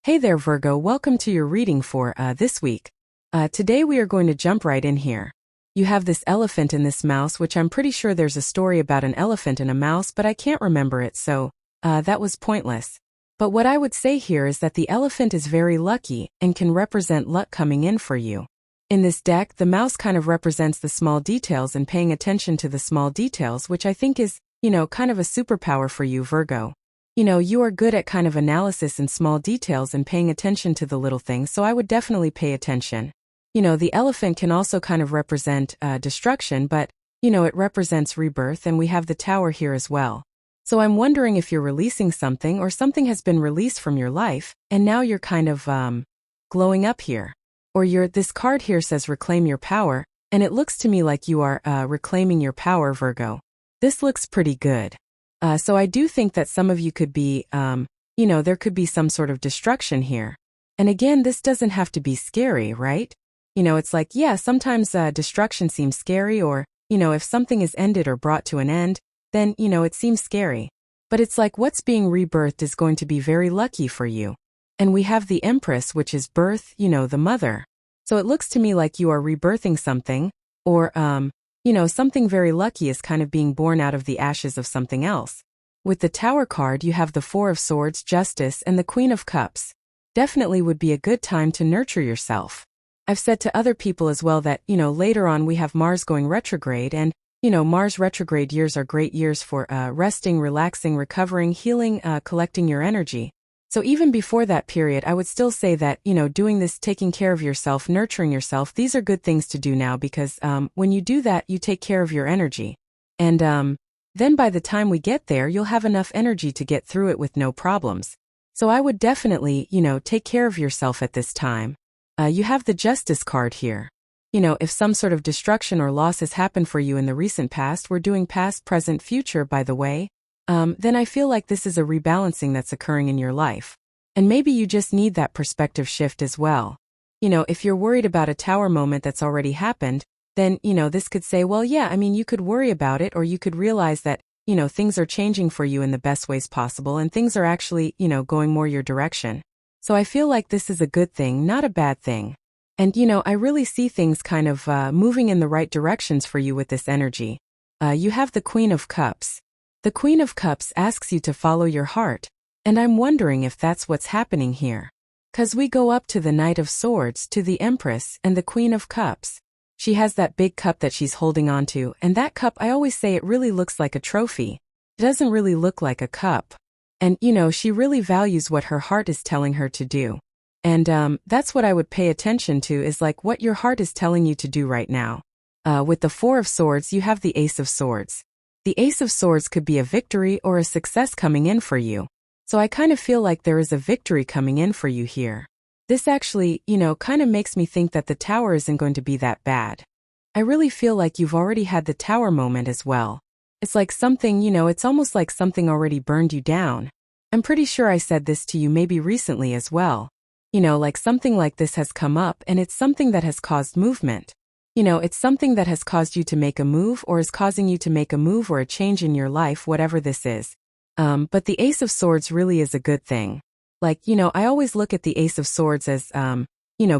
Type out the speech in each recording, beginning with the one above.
Hey there, Virgo. Welcome to your reading for this week. Today we are going to jump right in here. You have this elephant and this mouse, which I'm pretty sure there's a story about an elephant and a mouse, but I can't remember it, so that was pointless. But what I would say here is that the elephant is very lucky and can represent luck coming in for you. In this deck, the mouse kind of represents the small details and paying attention to the small details, which I think is, kind of a superpower for you, Virgo. You are good at kind of analysis and small details and paying attention to the little things, so I would definitely pay attention. The elephant can also kind of represent destruction, but, it represents rebirth, and we have the tower here as well. So I'm wondering if you're releasing something or something has been released from your life, and now you're kind of, glowing up here. Or this card here says reclaim your power, and it looks to me like you are reclaiming your power, Virgo. This looks pretty good. So I do think that some of you could be, there could be some sort of destruction here. And again, this doesn't have to be scary, right? It's like, yeah, sometimes destruction seems scary, or, if something is ended or brought to an end, then, it seems scary. But it's like what's being rebirthed is going to be very lucky for you. And we have the Empress, which is birth, the mother. So it looks to me like you are rebirthing something, or, something very lucky is kind of being born out of the ashes of something else. With the Tower card, you have the Four of Swords, Justice, and the Queen of Cups. Definitely would be a good time to nurture yourself. I've said to other people as well that, later on we have Mars going retrograde, and, Mars retrograde years are great years for resting, relaxing, recovering, healing, collecting your energy. So even before that period, I would still say that, doing this, taking care of yourself, nurturing yourself, these are good things to do now because when you do that, you take care of your energy. And then by the time we get there, you'll have enough energy to get through it with no problems. So I would definitely, take care of yourself at this time. You have the Justice card here. If some sort of destruction or loss has happened for you in the recent past, we're doing past, present, future, by the way. Then I feel like this is a rebalancing that's occurring in your life. And maybe you just need that perspective shift as well. If you're worried about a tower moment that's already happened, then, this could say, well, yeah, you could worry about it, or you could realize that, things are changing for you in the best ways possible, and things are actually, going more your direction. So I feel like this is a good thing, not a bad thing. And, I really see things kind of moving in the right directions for you with this energy. You have the Queen of Cups. The Queen of Cups asks you to follow your heart, and I'm wondering if that's what's happening here. 'Cause we go up to the Knight of Swords, to the Empress, and the Queen of Cups. She has that big cup that she's holding on to, and that cup, I always say it really looks like a trophy. It doesn't really look like a cup. And, she really values what her heart is telling her to do. And that's what I would pay attention to, is like what your heart is telling you to do right now. With the Four of Swords, you have the Ace of Swords. The Ace of Swords could be a victory or a success coming in for you. So I kind of feel like there is a victory coming in for you here. This actually, kind of makes me think that the tower isn't going to be that bad. I really feel like you've already had the tower moment as well. It's like something, it's almost like something already burned you down. I'm pretty sure I said this to you maybe recently as well. Like something like this has come up, and it's something that has caused movement. It's something that has caused you to make a move, or is causing you to make a move or a change in your life, whatever this is. But the Ace of Swords really is a good thing. Like, I always look at the Ace of Swords as,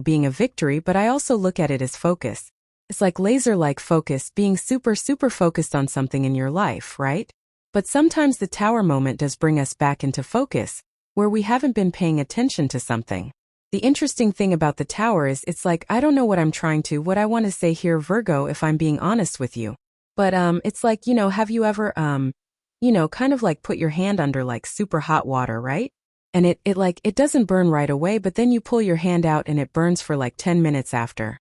being a victory, but I also look at it as focus. It's like laser-like focus, being super, super focused on something in your life, right? But sometimes the tower moment does bring us back into focus, where we haven't been paying attention to something. The interesting thing about the tower is it's like, I don't know what I want to say here, Virgo, if I'm being honest with you. But it's like, have you ever, kind of like put your hand under like super hot water, right? And it doesn't burn right away, but then you pull your hand out and it burns for like 10 minutes after.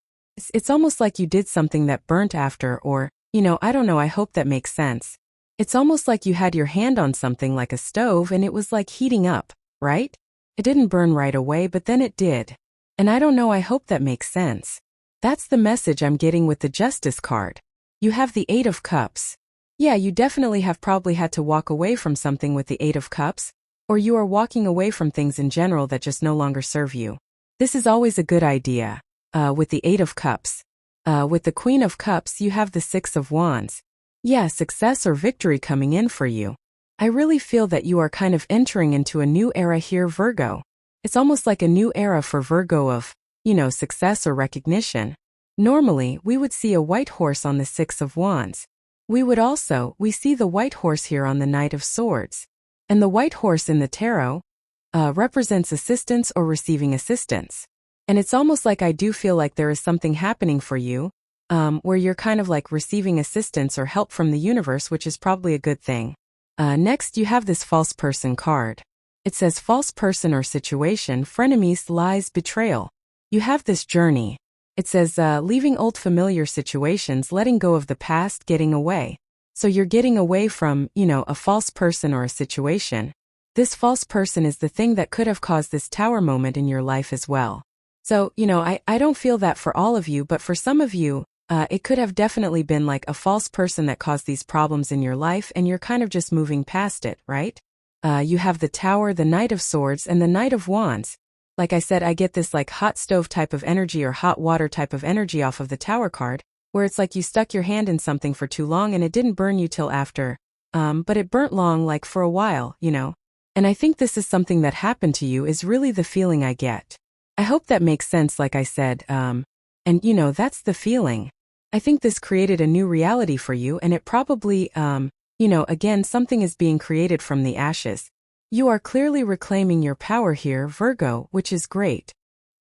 It's almost like you did something that burnt after, or, I don't know, I hope that makes sense. It's almost like you had your hand on something like a stove and it was like heating up, right? It didn't burn right away, but then it did. And I don't know, I hope that makes sense. That's the message I'm getting with the Justice card. You have the Eight of Cups. Yeah, you definitely have probably had to walk away from something with the Eight of Cups, or you are walking away from things in general that just no longer serve you. This is always a good idea, with the Eight of Cups. With the Queen of Cups, you have the Six of Wands. Yeah, success or victory coming in for you. I really feel that you are kind of entering into a new era here, Virgo. It's almost like a new era for Virgo of, success or recognition. Normally, we would see a white horse on the Six of Wands. We see the white horse here on the Knight of Swords. And the white horse in the tarot represents assistance or receiving assistance. And it's almost like I do feel like there is something happening for you, where you're kind of like receiving assistance or help from the universe, which is probably a good thing. Next, you have this false person card. It says false person or situation, frenemies, lies, betrayal. You have this journey. It says leaving old familiar situations, letting go of the past, getting away. So you're getting away from, a false person or a situation. This false person is the thing that could have caused this tower moment in your life as well. So, I don't feel that for all of you, but for some of you, it could have definitely been like a false person that caused these problems in your life, and you're kind of just moving past it, right? You have the Tower, the Knight of Swords, and the Knight of Wands. Like I said, I get this like hot stove type of energy or hot water type of energy off of the Tower card, where it's like you stuck your hand in something for too long and it didn't burn you till after. But it burnt long, like for a while, And I think this is something that happened to you is really the feeling I get. I hope that makes sense, like I said, and that's the feeling. I think this created a new reality for you, and it probably, again, something is being created from the ashes. You are clearly reclaiming your power here, Virgo, which is great.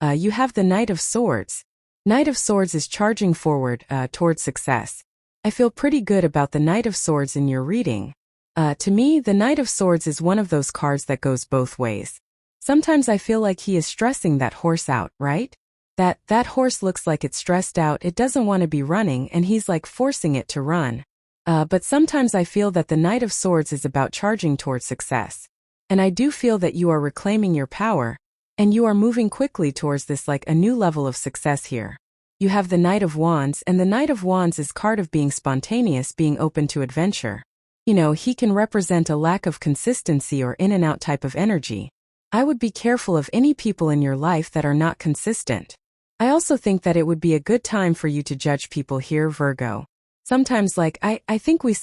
You have the Knight of Swords. Knight of Swords is charging forward towards success. I feel pretty good about the Knight of Swords in your reading. To me, the Knight of Swords is one of those cards that goes both ways. Sometimes I feel like he is stressing that horse out, right? That horse looks like it's stressed out, it doesn't want to be running, and he's like forcing it to run. But sometimes I feel that the Knight of Swords is about charging towards success. And I do feel that you are reclaiming your power, and you are moving quickly towards this like a new level of success here. You have the Knight of Wands, and the Knight of Wands is card of being spontaneous, being open to adventure. He can represent a lack of consistency or in and out type of energy. I would be careful of any people in your life that are not consistent. I also think that it would be a good time for you to judge people here, Virgo. Sometimes I think we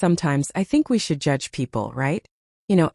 should judge people, right?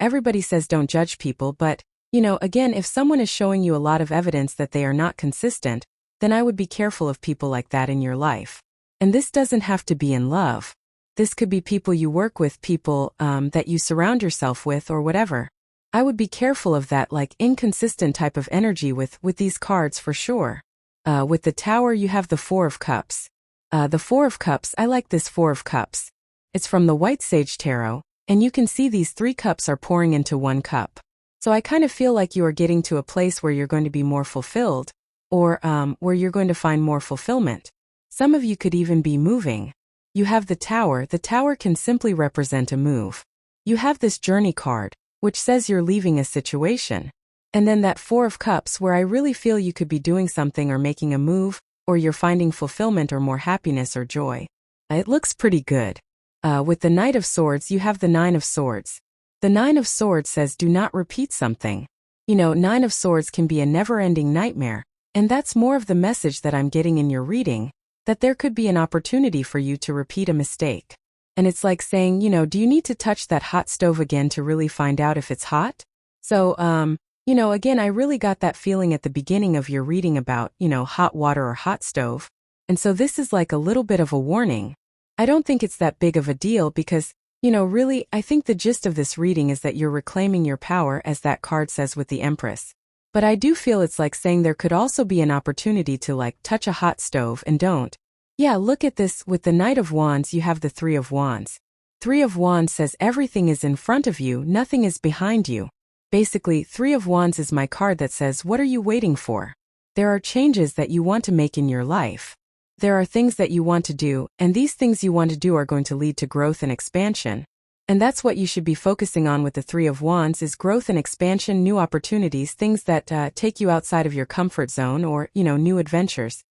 Everybody says don't judge people, but, again, if someone is showing you a lot of evidence that they are not consistent, then I would be careful of people like that in your life. And this doesn't have to be in love. This could be people you work with, people that you surround yourself with, or whatever. I would be careful of that like inconsistent type of energy with these cards for sure. With the Tower, you have the Four of Cups. The Four of Cups, I like this Four of Cups. It's from the White Sage Tarot, and you can see these 3 cups are pouring into 1 cup. So I kind of feel like you are getting to a place where you're going to be more fulfilled, or where you're going to find more fulfillment. Some of you could even be moving. You have the Tower. The Tower can simply represent a move. You have this Journey card, which says you're leaving a situation. And then that Four of Cups, where I really feel you could be doing something or making a move, or you're finding fulfillment or more happiness or joy. It looks pretty good. With the Knight of Swords, you have the Nine of Swords. The Nine of Swords says do not repeat something. Nine of Swords can be a never-ending nightmare, and that's more of the message that I'm getting in your reading, that there could be an opportunity for you to repeat a mistake. And it's like saying, do you need to touch that hot stove again to really find out if it's hot? So, again, I really got that feeling at the beginning of your reading about, hot water or hot stove. And so this is like a little bit of a warning. I don't think it's that big of a deal because, really, I think the gist of this reading is that you're reclaiming your power, as that card says with the Empress. But I do feel it's like saying there could also be an opportunity to like touch a hot stove and don't. Yeah, look at this. With the Knight of Wands, you have the Three of Wands. Three of Wands says everything is in front of you, nothing is behind you. Basically, Three of Wands is my card that says, what are you waiting for? There are changes that you want to make in your life. There are things that you want to do, and these things you want to do are going to lead to growth and expansion. And that's what you should be focusing on with the Three of Wands is growth and expansion, new opportunities, things that take you outside of your comfort zone or, new adventures.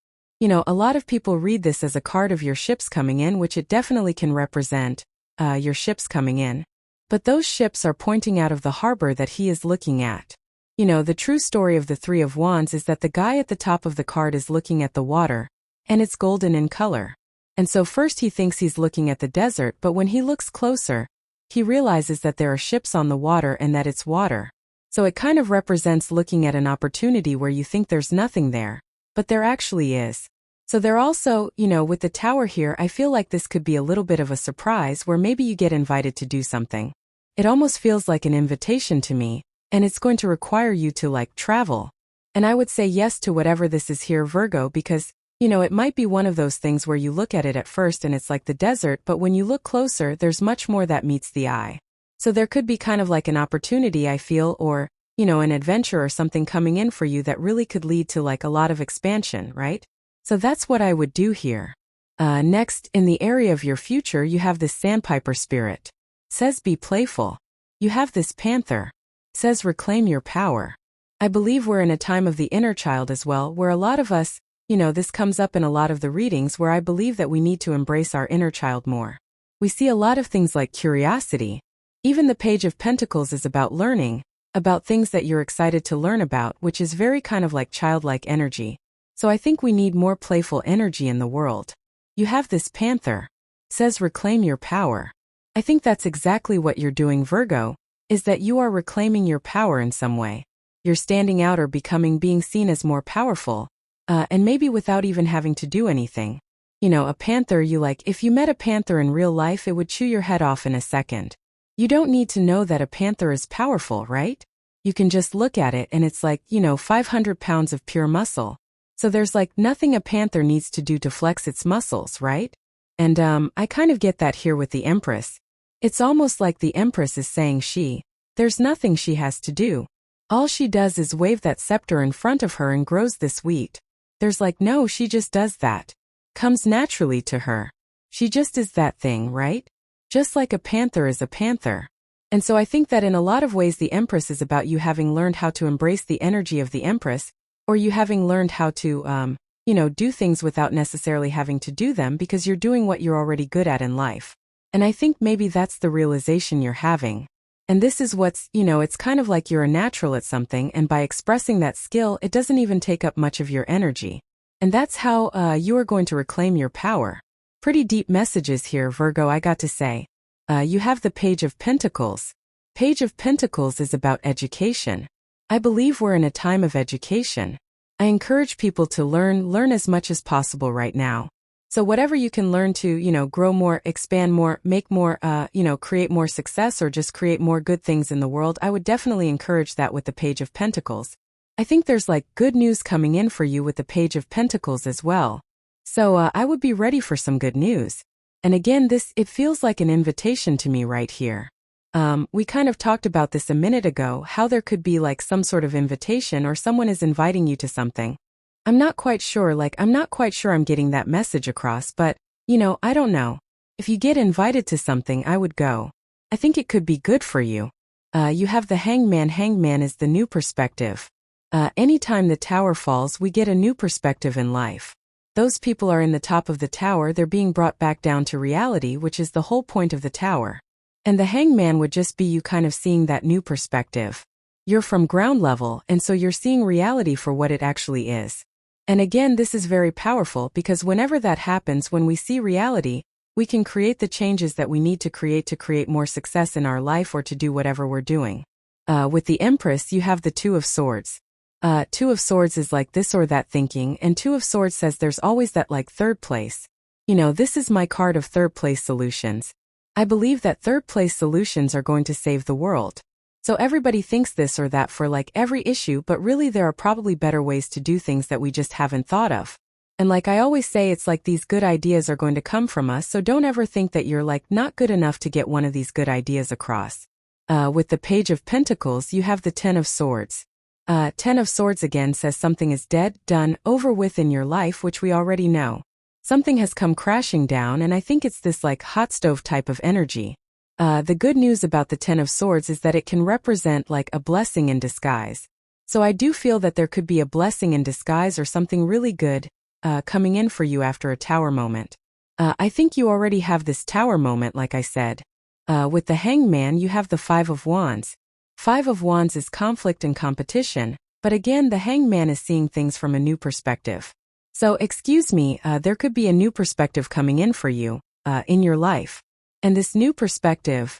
A lot of people read this as a card of your ships coming in, which it definitely can represent, your ships coming in. But those ships are pointing out of the harbor that he is looking at. The true story of the Three of Wands is that the guy at the top of the card is looking at the water, and it's golden in color. And so first he thinks he's looking at the desert, but when he looks closer, he realizes that there are ships on the water and that it's water. So it kind of represents looking at an opportunity where you think there's nothing there, but there actually is. So there also, with the Tower here, I feel like this could be a little bit of a surprise where maybe you get invited to do something. It almost feels like an invitation to me, and it's going to require you to travel. And I would say yes to whatever this is here, Virgo, because, it might be one of those things where you look at it at first and it's like the desert, but when you look closer, there's much more that meets the eye. So there could be kind of like an opportunity, I feel, or, an adventure or something coming in for you that really could lead to a lot of expansion, right? So that's what I would do here. Next, in the area of your future, you have this sandpiper spirit. Says be playful. You have this panther. Says reclaim your power. I believe we're in a time of the inner child as well, where a lot of us, this comes up in a lot of the readings where I believe that we need to embrace our inner child more. We see a lot of things like curiosity. Even the Page of Pentacles is about learning, about things that you're excited to learn about, which is very kind of like childlike energy. So I think we need more playful energy in the world. You have this panther. Says reclaim your power. I think that's exactly what you're doing, Virgo, is that you are reclaiming your power in some way. You're standing out or being seen as more powerful, and maybe without even having to do anything. A panther, if you met a panther in real life, it would chew your head off in a second. You don't need to know that a panther is powerful, right? You can just look at it and it's 500 pounds of pure muscle. So there's nothing a panther needs to do to flex its muscles, right? And I kind of get that here with the Empress. It's almost like the Empress is saying there's nothing she has to do. All she does is wave that scepter in front of her and grows this wheat. There's no, she just does that. Comes naturally to her. She just is that thing, right? Just like a panther is a panther. And so I think that in a lot of ways the Empress is about you having learned how to embrace the energy of the Empress, or you having learned how to, do things without necessarily having to do them because you're doing what you're already good at in life. And I think maybe that's the realization you're having. And this is what's, it's kind of like you're a natural at something, and by expressing that skill, it doesn't even take up much of your energy. And that's how you are going to reclaim your power. Pretty deep messages here, Virgo, I got to say. You have the Page of Pentacles. Page of Pentacles is about education. I believe we're in a time of education. I encourage people to learn as much as possible right now. So whatever you can learn to, grow more, expand more, make more, create more success or just create more good things in the world, I would definitely encourage that with the Page of Pentacles. I think there's good news coming in for you with the Page of Pentacles as well. So I would be ready for some good news. And again, it feels like an invitation to me right here. We kind of talked about this a minute ago, how there could be some sort of invitation or someone is inviting you to something. I'm not quite sure I'm getting that message across, but, I don't know. If you get invited to something, I would go. I think it could be good for you. You have the Hangman. Hangman is the new perspective. Anytime the tower falls, we get a new perspective in life. Those people are in the top of the tower, they're being brought back down to reality, which is the whole point of the tower. And the Hangman would just be you kind of seeing that new perspective. You're from ground level, and so you're seeing reality for what it actually is. And again, this is very powerful because whenever that happens, when we see reality, we can create the changes that we need to create more success in our life or to do whatever we're doing. With the Empress, you have the Two of Swords. Two of Swords is this or that thinking, and Two of Swords says there's always that third place. This is my card of third place solutions. I believe that third place solutions are going to save the world. So everybody thinks this or that for every issue, but really there are probably better ways to do things that we just haven't thought of. And I always say, it's these good ideas are going to come from us, so don't ever think that you're not good enough to get one of these good ideas across. With the Page of Pentacles, you have the Ten of Swords. Ten of Swords again says something is dead, done, over with in your life, which we already know. Something has come crashing down, and I think it's this hot stove type of energy. The good news about the Ten of Swords is that it can represent a blessing in disguise. So I do feel that there could be a blessing in disguise or something really good coming in for you after a tower moment. I think you already have this tower moment, like I said. With the Hangman, you have the Five of Wands. Five of Wands is conflict and competition, but again, the Hangman is seeing things from a new perspective. So, excuse me, there could be a new perspective coming in for you, in your life. And this new perspective,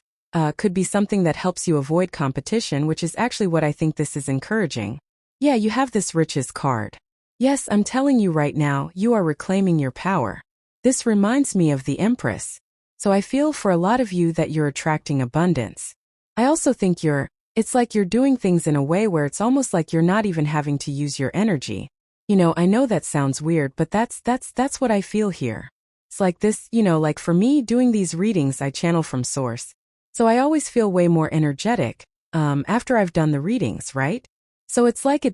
Could be something that helps you avoid competition, which is actually what I think this is encouraging. Yeah, you have this riches card. Yes, I'm telling you right now, you are reclaiming your power. This reminds me of the Empress. So I feel for a lot of you that you're attracting abundance. I also think it's like you're doing things in a way where it's almost like you're not even having to use your energy. I know that sounds weird, but that's what I feel here. It's like this, like for me, doing these readings, I channel from source. So I always feel way more energetic, after I've done the readings, right? So it's like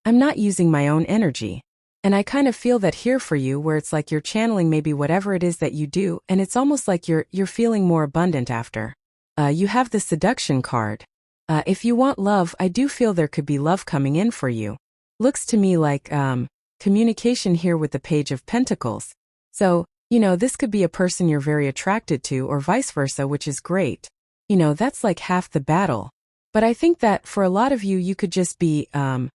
I'm not using my own energy. And I kind of feel that here for you, where it's like you're channeling maybe whatever it is that you do, and it's almost like you're feeling more abundant after. You have the seduction card. If you want love, I do feel there could be love coming in for you. Looks to me like, communication here with the Page of Pentacles. So, this could be a person you're very attracted to or vice versa, which is great. That's like half the battle. But I think that for a lot of you, you could just be, kind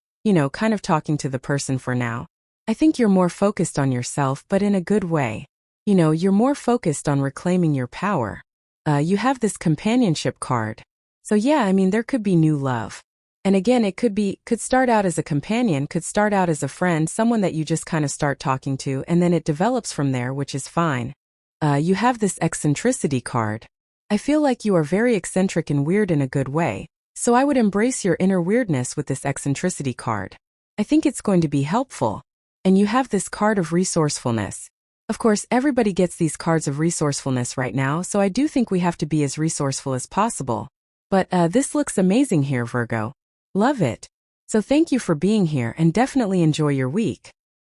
of talking to the person for now. I think you're more focused on yourself, but in a good way. You're more focused on reclaiming your power. You have this companionship card. So yeah, there could be new love. And again, it could start out as a companion, could start out as a friend, someone that you just kind of start talking to, and then it develops from there, which is fine. You have this eccentricity card. I feel like you are very eccentric and weird in a good way, so I would embrace your inner weirdness with this eccentricity card. I think it's going to be helpful. And you have this card of resourcefulness. Of course, everybody gets these cards of resourcefulness right now, so I do think we have to be as resourceful as possible. But this looks amazing here, Virgo. Love it. So thank you for being here and definitely enjoy your week.